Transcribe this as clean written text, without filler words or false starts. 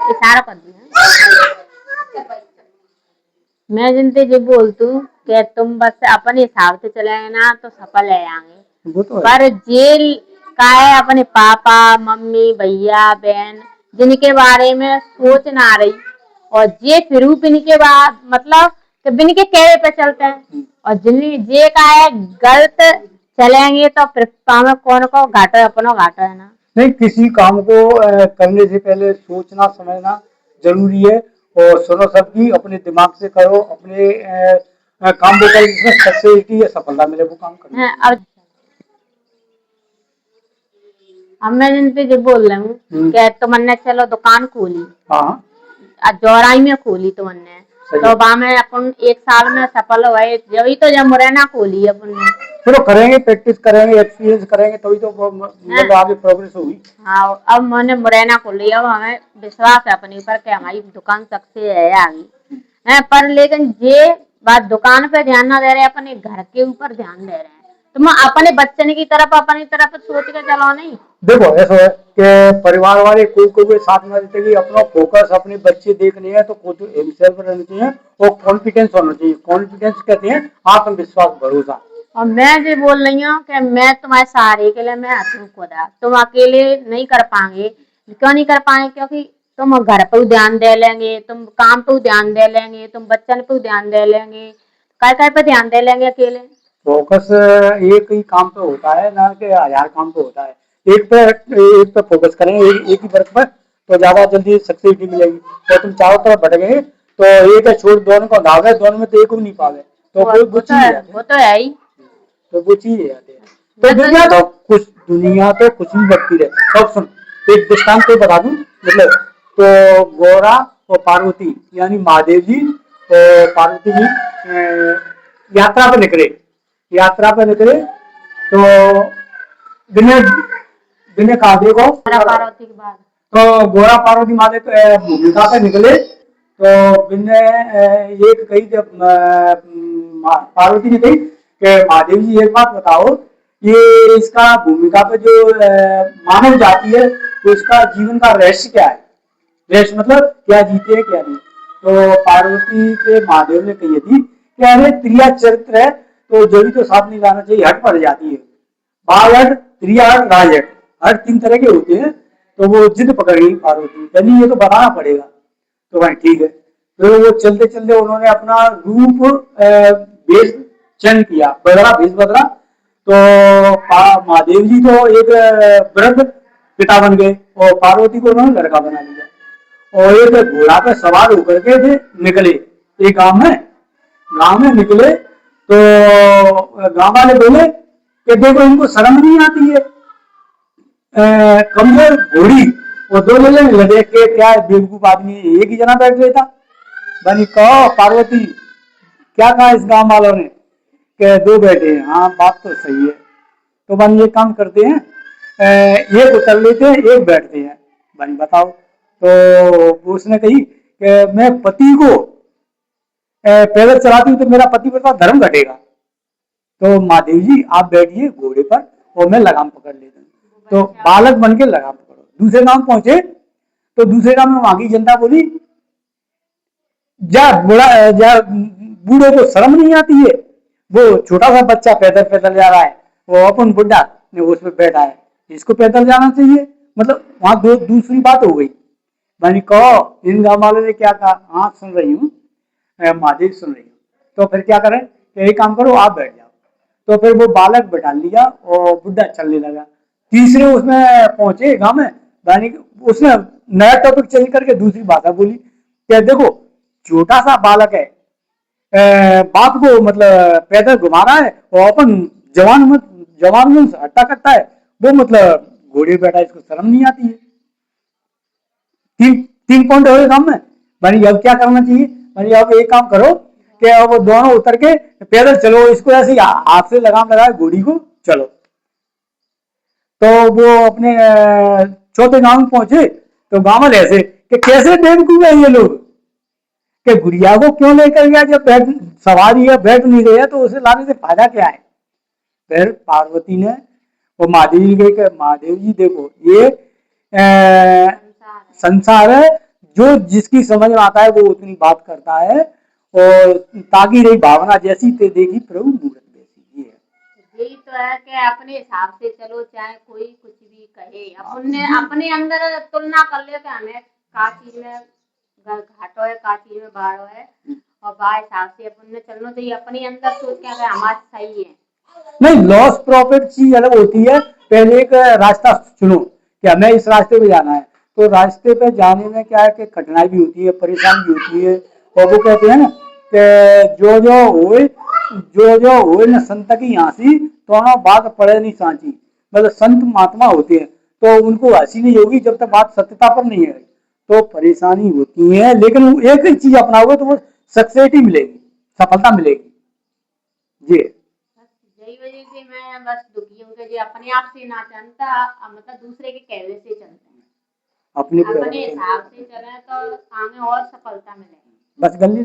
इशारा कर दिया। मैं जिनसे जो बोलतू कि तुम बस अपने हिसाब से चलेंगे ना तो सफल है आगे, वो तो है। पर जेल का है अपने पापा मम्मी भैया बहन जिनके बारे में सोच ना रही, और जे फिर इनके बाद मतलब कि बिन के कहने पे चलते हैं, और जिन जे का है गलत चलेंगे तो फिर हमें कौन को घाटा अपना घाटा है ना। नहीं, किसी काम को करने से पहले सोचना समझना जरूरी है, और सुनो सबकी अपने दिमाग से करो, अपने काम को करो जिसमें सक्सेसिटी या सफलता मिले वो काम करो। अब मैं जिनसे जो बोल रही हूँ कि तुमने चलो दुकान खोली, हाँ चौराही में खोली तुमने, तो वहाँ में अपन 1 साल में सफल हुए जब तो जब मुरैना खोली अपन ने। चलो करेंगे, प्रैक्टिस करेंगे, एक्सपीरियंस करेंगे तभी तो मतलब आगे प्रोग्रेस होगी। हाँ अब मैंने मुरैना खोली, अब हमें विश्वास है अपने ऊपर कि हमारी दुकान सक्सेस है आगे है, पर लेकिन ये बात दुकान पे ध्यान ना दे रहे, अपने घर के ऊपर ध्यान दे रहे हैं, तुम अपने बच्चन की तरफ अपनी तरफ सोच के चलो नहीं। देखो ऐसा है कि परिवार वाले कोई कोई साथ में रहते कि अपना फोकस अपने बच्चे देखने हैं तो खुद हिमसेल्फ रहना चाहिए, और कॉन्फिडेंस होना चाहिए। कॉन्फिडेंस कहते हैं आत्मविश्वास, भरोसा। और मैं जो बोल रही हूँ कि मैं तुम्हारे सहारे के लिए मैं हूँ खुदा, तुम अकेले नहीं कर पाएंगे। क्यों नहीं कर पाएंगे? क्योंकि तुम घर पर ध्यान दे लेंगे, तुम काम पे ध्यान दे लेंगे, तुम बच्चन पे ध्यान दे लेंगे, काय पे ध्यान दे लेंगे अकेले। फोकस एक ही काम पे होता है ना कि 1000 काम पे होता है। एक पे फोकस करेंगे, एक ही वर्क पर, तो ज्यादा जल्दी सक्सेसिटी मिलेगी। तो तुम चारों तरफ भटक गए तो एक है छोड़ दोनों को धागे, दोनों में तो एक भी नहीं पावे, तो वो तो है ही, तो वो चीज है। तो दुनिया तो कुछ भी बढ़ती रहे। अब सुन, एक दृष्टांत तो बता दूं, मतलब तो गौरा और पार्वती यानी महादेव जी और पार्वती जी यात्रा पर निकले। यात्रा पर निकले तो बिना बिना कहा देखो पार्वती के बाद तो गौरा पार्वती महादेव भूमिका पे निकले तो बिन्ने एक कही जब पार्वती ने कही कि महादेव जी एक बात बताओ, ये इसका भूमिका पे जो मानव जाति है तो इसका जीवन का रहस्य क्या है? रहस्य मतलब क्या जीते हैं क्या नहीं। तो पार्वती के महादेव ने कही थी कि अरे त्रिया चरित्र है तो जो भी तो साथ नहीं जाना चाहिए, हट पड़ जाती है। बाल हट, त्रिया हट, राज हट, हट 3 तरह के होते हैं। तो वो जिद पकड़ गई पार्वती, कहनी ये तो बताना पड़ेगा। तो भाई ठीक है, फिर वो चलते चलते उन्होंने अपना रूप वेश चयन किया, बदला, भेष बदला। तो महादेव जी तो एक वृद्ध पिता बन गए और पार्वती को उन्होंने लड़का बना लिया। और एक घोड़ा पे सवार होकर के थे निकले एक गांव में निकले तो गांव वाले बोले कि देखो इनको शर्म नहीं आती है, कमजोर घोड़ी और 2 जने लड़े के क्या बेवकूफ आदमी एक ही जना बैठ लेता। बनी कहो पार्वती क्या कहा इस गांव वालों ने कि 2 बैठे हैं। हाँ बात तो सही है, तो बन ये काम करते हैं, एक उतर लेते हैं एक बैठते हैं। बनी बताओ। तो उसने कही कि मैं पति को पैदल चलाती हूँ तो मेरा पतिव्रता धर्म घटेगा। तो महादेव जी आप बैठिए घोड़े पर और मैं लगाम पकड़ लेता हूँ। तो बालक बन के लगाम पकड़ो। दूसरे गांव पहुंचे तो दूसरे गांव में वहां की जनता बोली जा बूढ़ों को शर्म नहीं आती है, वो छोटा सा बच्चा पैदल पैदल जा रहा है, वो अपन बुढ़ा उसमें बैठा है, इसको पैदल जाना चाहिए। मतलब वहां दूसरी बात हो गई। मैंने कहो इन गांव वालों ने क्या कहा? हाँ सुन रही हूँ, महादेव सुन रही हूँ। तो फिर क्या करें, यही काम करो आप बैठ जाओ। तो फिर वो बालक बैठा लिया और बुढ़ा चलने लगा। तीसरे उसमें पहुंचे गांव में, यानी उसने नया टॉपिक चेंज करके दूसरी भाषा बोली कि देखो छोटा सा बालक है, बाप को मतलब पैदल घुमा रहा है और अपन जवान में हट्टा कट्टा है, वो मतलब घोड़े बैठा, इसको शर्म नहीं आती है। 3 पॉइंट हो गए काम में। भाई अब क्या करना चाहिए? भाई अब एक काम करो कि अब दोनों उतर के पैदल चलो, इसको ऐसे हाथ से लगाम लगाए घोड़ी को चलो। तो वो अपने चौथे गांव में पहुंचे तो गांव वाले ऐसे कि कैसे बेवकूफ है ये लोग कि गुड़िया को क्यों लेकर गया, जब बैठ सवारी है बैठ नहीं रही है तो उसे लाने से फायदा क्या है। फिर पार्वती ने वो महादेव जी के महादेव जी देखो ये संसार है जो जिसकी समझ में आता है वो उतनी बात करता है, और ताकि रही भावना जैसी ते देखी प्रभु मूरत वैसी, ये है। यही तो है कि अपने हिसाब से चलो, चाहे कोई कुछ भी कहे, अपन ने अपने अंदर तुलना कर ले कि हमें का चीज में घाटो है, का चीज में बाड़ो है, और बा हिसाब से अपन ने चलना चाहिए, अपने अंदर सोच के अगर हमारा सही है। नहीं, लॉस प्रॉफिट चीज अलग होती है। पहले एक रास्ता चुनो कि हमें इस रास्ते पे जाना है, तो रास्ते पे जाने में क्या है कि कठिनाई भी होती है, परेशानी भी होती है, और वो कहते हैं ना कि जो होए न संत की हंसी, तो बात पड़े नहीं सांची। मतलब संत महात्मा होते हैं तो उनको हंसी नहीं होगी जब तक बात सत्यता पर नहीं है, तो परेशानी होती है, लेकिन एक ही चीज अपनाओगे तो वो सक्सेस ही मिलेगी, सफलता मिलेगी जी। यही वजह से मैं बस दुखी हूँ कि जो अपने आप से ना चलता, मतलब दूसरे के कहने से चलते हैं। अपने अपने हिसाब से चले तो आगे और सफलता मिलेगी। बस गली